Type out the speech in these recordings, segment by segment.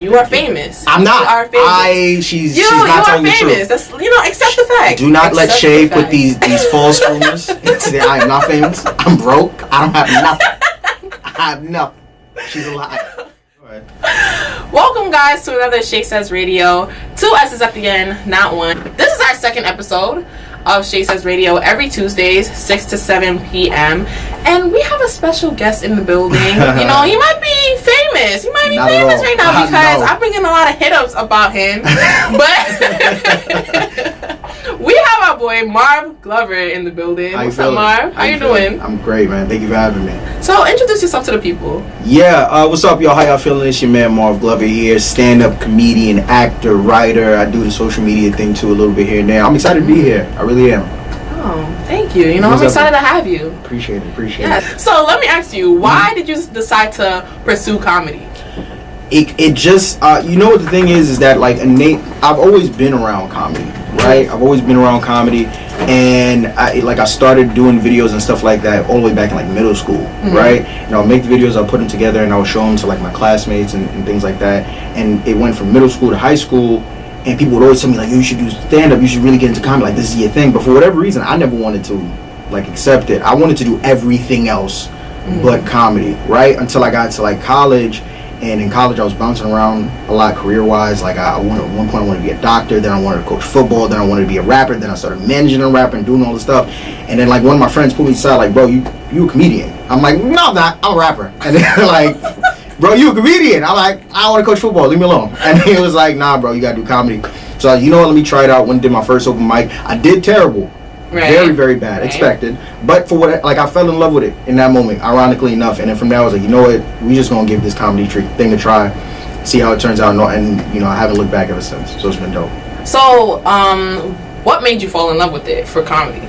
You are famous. I'm not. You are famous. She's not telling the truth. You are famous. That's, accept the fact. Do not let Shay put these false rumors. I am not famous. I'm broke. I don't have nothing. I have nothing. She's a liar. Welcome, guys, to another Shaysayss Radio. 2 S's at the end, not one. This is our second episode of Shaysayss Radio every Tuesdays, 6 to 7 p.m. And we have a special guest in the building. He might be famous. He might be famous right now because I'm bringing a lot of hit-ups about him. But we have our boy Marv Glover in the building. What's up, Marv? How you doing? I'm great, man. Thank you for having me. So introduce yourself to the people. Yeah, what's up, y'all? How y'all feeling? It's your man Marv Glover here, stand-up comedian, actor, writer. I do the social media thing too a little bit here and there. I'm excited to be here. I really am. Oh, thank you. I'm excited to have you. Appreciate it. So let me ask you, why did you decide to pursue comedy? It just, what the thing is that, like, I've always been around comedy, right? I've always been around comedy, and I started doing videos and stuff like that all the way back in, like, middle school, right? And I'll make the videos, I'll put them together, and I'll show them to, like, my classmates and things like that. And it went from middle school to high school, and people would always tell me, like, you should do stand-up, you should really get into comedy, like, this is your thing. But for whatever reason, I never wanted to, like, accept it. I wanted to do everything else but comedy, right? Until I got to, like, college. And in college, I was bouncing around a lot career-wise. Like, at one point, I wanted to be a doctor. Then I wanted to coach football. Then I wanted to be a rapper. Then I started managing a rapper and doing all this stuff. And then, like, one of my friends pulled me aside, like, bro, you a comedian. I'm like, no, I'm not. I'm a rapper. And they're like, bro, you a comedian. I'm like, I don't want to coach football. Leave me alone. And he was like, nah, bro, you got to do comedy. So, let me try it out. Went and did my first open mic. I did terrible. Right. Very, very bad. Right. Expected. But for I fell in love with it in that moment, ironically enough. And then from there, I was like, you know what? We just going to give this comedy thing a try, see how it turns out. And I haven't looked back ever since. So it's been dope. So, what made you fall in love with it for comedy?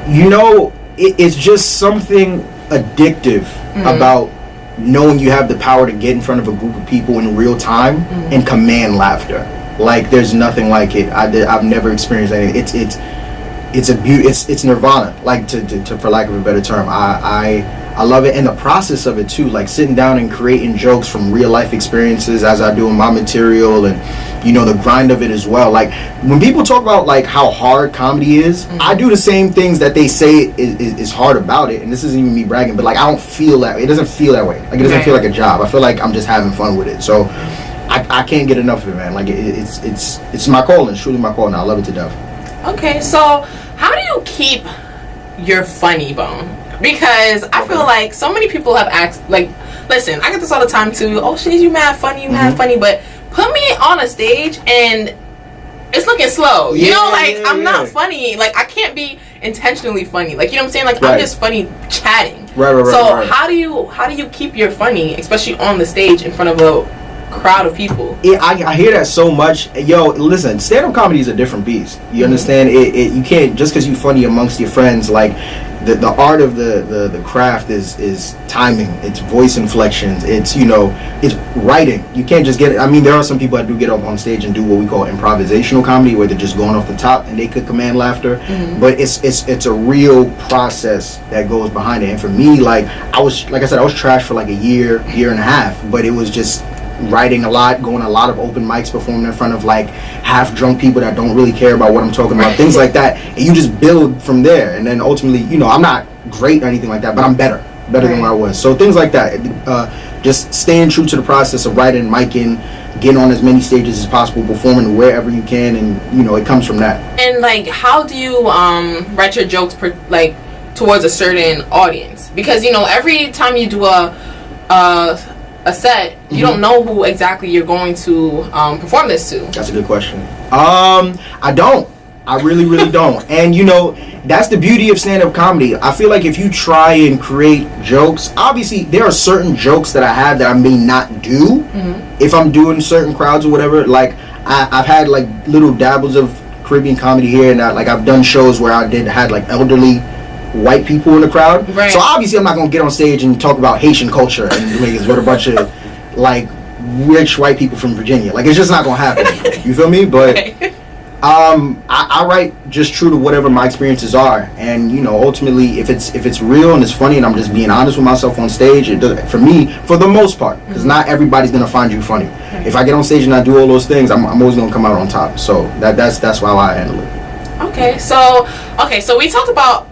It's just something addictive about knowing you have the power to get in front of a group of people in real time and command laughter. Like, there's nothing like it. I've never experienced anything. It's a beauty. It's nirvana, like to for lack of a better term. I love it, and the process of it too, like sitting down and creating jokes from real life experiences as I do in my material, and the grind of it as well. Like when people talk about like how hard comedy is, I do the same things that they say is hard about it, and this isn't even me bragging, but like I don't feel that. It doesn't feel that way. Like it doesn't feel like a job. I feel like I'm just having fun with it. So I can't get enough of it, man. Like it's my calling. It's truly my calling. I love it to death. Okay, so how do you keep your funny bone? Because I feel like so many people have asked, like, listen, I get this all the time too. Oh, shit, you mad funny, but put me on a stage and it's looking slow. I'm not funny. Like, I can't be intentionally funny. Like, you know what I'm saying? Like, I'm just funny chatting. Right. How do you keep your funny, especially on the stage in front of a crowd of people? Yeah, I hear that so much. Yo, listen, stand-up comedy is a different beast. You understand? You can't, just because you're funny amongst your friends, like the art of the craft is timing, it's voice inflections, it's it's writing. You can't just get it. I mean, there are some people that do get up on stage and do what we call improvisational comedy, where they're just going off the top and they could command laughter. But it's a real process that goes behind it. And for me, like I was trash for like a year and a half, but it was just writing a lot, going to a lot of open mics, performing in front of like half drunk people that don't really care about what I'm talking about, things like that, and you just build from there. And then ultimately, I'm not great or anything like that, but I'm better than where I was. So things like that, just staying true to the process of writing, micing, getting on as many stages as possible, performing wherever you can, and it comes from that. And like, how do you write your jokes towards a certain audience? Because every time you do a set, you don't know who exactly you're going to perform this to. That's a good question. I don't. I really, really don't. And that's the beauty of stand-up comedy. I feel like if you try and create jokes, obviously there are certain jokes that I have that I may not do if I'm doing certain crowds or whatever. Like I've had like little dabbles of Caribbean comedy here, and I've done shows where I had like elderly white people in the crowd. Right. So obviously I'm not gonna get on stage and talk about Haitian culture and like with a bunch of like rich white people from Virginia. Like it's just not gonna happen. You feel me? But I write just true to whatever my experiences are, and ultimately, if it's real and it's funny, and I'm just being honest with myself on stage, it does for me for the most part, because not everybody's gonna find you funny. If I get on stage and I do all those things, I'm always gonna come out on top. So that's why I handle it. Okay, so we talked about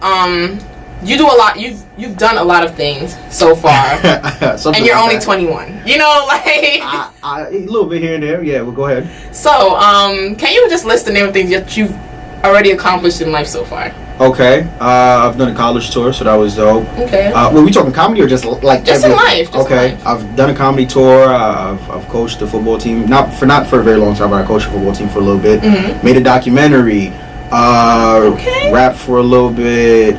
you do a lot. You've done a lot of things so far, and you're only 21. A little bit here and there. Yeah, well, go ahead. So, can you just list the name of things that you've already accomplished in life so far? Okay, I've done a college tour, so that was dope. Okay. Were we talking comedy or just like just in life? I've done a comedy tour. I've coached a football team, not for a very long time, but I coached a football team for a little bit. Made a documentary. Rap for a little bit.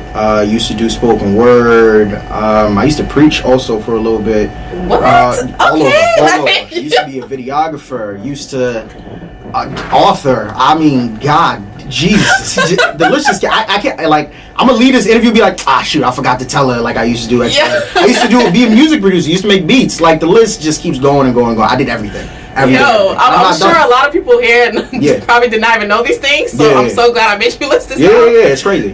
Used to do spoken word. I used to preach also for a little bit. What? All over. Used to be a videographer. Used to author. I mean, God, Jesus, the list just I can't I'm gonna lead this interview. Be like, shoot, I forgot to tell her like I used to do. I used to be a music producer. Used to make beats. Like the list just keeps going and going and going. I did everything. I'm sure a lot of people here probably did not even know these things, so I'm so glad I made you list this out. Yeah, it's crazy.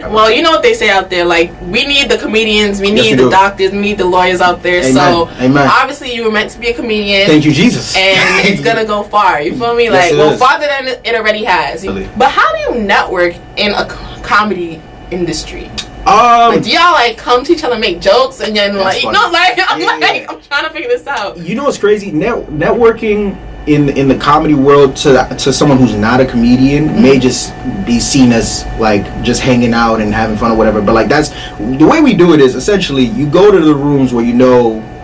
Well, you know what they say out there, like, we need the comedians, we need the doctors, we need the lawyers out there. Amen. So, obviously you were meant to be a comedian. Thank you, Jesus. And it's gonna go far, you feel me? Farther than it already has. Really? But how do you network in a comedy industry? Do y'all come to each other and make jokes and then I'm trying to figure this out. You know what's crazy? Networking in the comedy world to someone who's not a comedian may just be seen as just hanging out and having fun or whatever. But that's the way we do it is essentially you go to the rooms where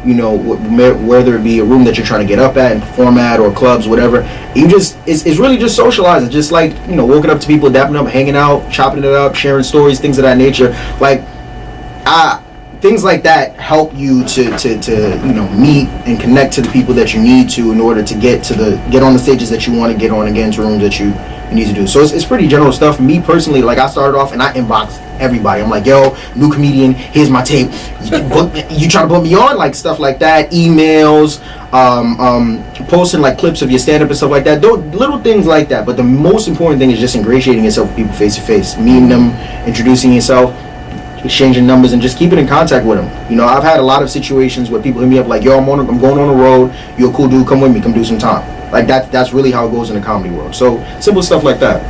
whether it be a room that you're trying to get up at and perform at or clubs, whatever. You just it's really just socializing, just walking up to people, dapping up, hanging out, chopping it up, sharing stories, things of that nature. Things like that help you to meet and connect to the people that you need to in order to get on the stages that you want to get on and get into rooms that you need to do. So it's pretty general stuff. Me personally, I started off and I inboxed everybody. I'm like, yo, new comedian, here's my tape. You trying to put me on? Stuff like that. Emails, posting clips of your stand-up and stuff like that. Little things like that. But the most important thing is just ingratiating yourself with people face to face, meeting them, introducing yourself, exchanging numbers, and just keeping in contact with them. I've had a lot of situations where people hit me up like, yo, I'm going on the road. You're a cool dude. Come with me. Come do some time. That's really how it goes in the comedy world. So simple stuff like that.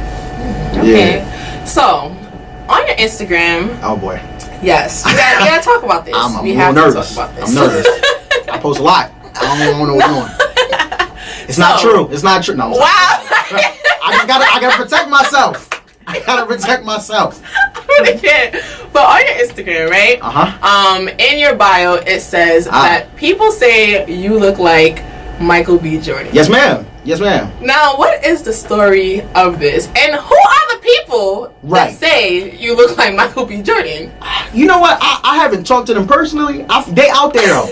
Okay. Yeah. So on your Instagram. Oh boy. Yes. We gotta talk about this. I'm a little nervous. I'm nervous. I post a lot. I don't even know what I'm doing. It's not true. It's not true. No. Wow. I gotta protect myself. I gotta protect myself. I can't. But on your Instagram, right? In your bio, it says that people say you look like Michael B. Jordan. Yes, ma'am. Yes, ma'am. Now, what is the story of this? And who are the people that say you look like Michael B. Jordan? You know what? I haven't talked to them personally. They out there, though.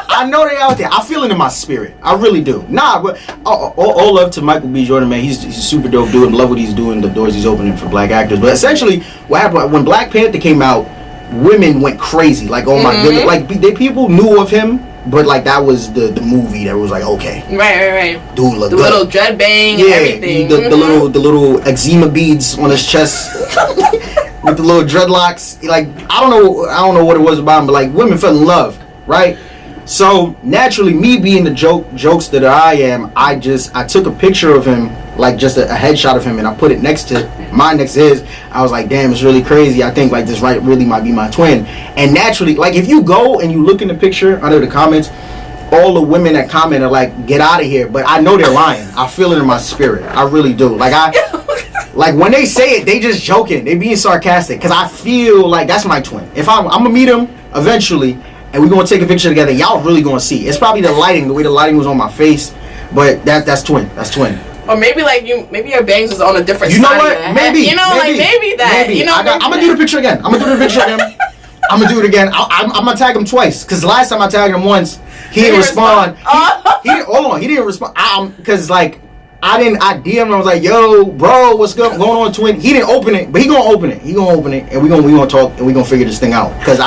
I know they out there. I feel it in my spirit. I really do. Nah, but all love to Michael B. Jordan, man. He's a super dope dude. Love what he's doing, the doors he's opening for black actors. But essentially, what happened when Black Panther came out, women went crazy. Oh my goodness. People knew of him. But that was the movie that was okay. Right. Dude looked the good. Little dread bang and everything. The little eczema beads on his chest with the little dreadlocks. I don't know what it was about him, but women fell in love, right? So naturally, me being the jokes that I am, I took a picture of him, just a headshot of him, and I put it next to his. I was like, damn, it's really crazy. I think this really might be my twin. And naturally, if you go and you look in the picture under the comments, all the women that comment are like, get out of here. But I know they're lying. I feel it in my spirit. I really do. When they say it, they just joking. They being sarcastic. Because I feel like that's my twin. If I'm going to meet him eventually, and we're going to take a picture together, y'all really going to see. It's probably the way the lighting was on my face. But that's twin. That's twin. Or maybe maybe your bangs was on a different side. You know what? Maybe. Maybe that. Maybe. I'm gonna do the picture again. I'm gonna do it again. I'm gonna tag him twice. Cause last time I tagged him once, he didn't respond. He didn't respond. Cause I DM'd him. I was like, yo, bro, what's going on, twin? He didn't open it, but he gonna open it. And we gonna talk and we gonna figure this thing out. Cause I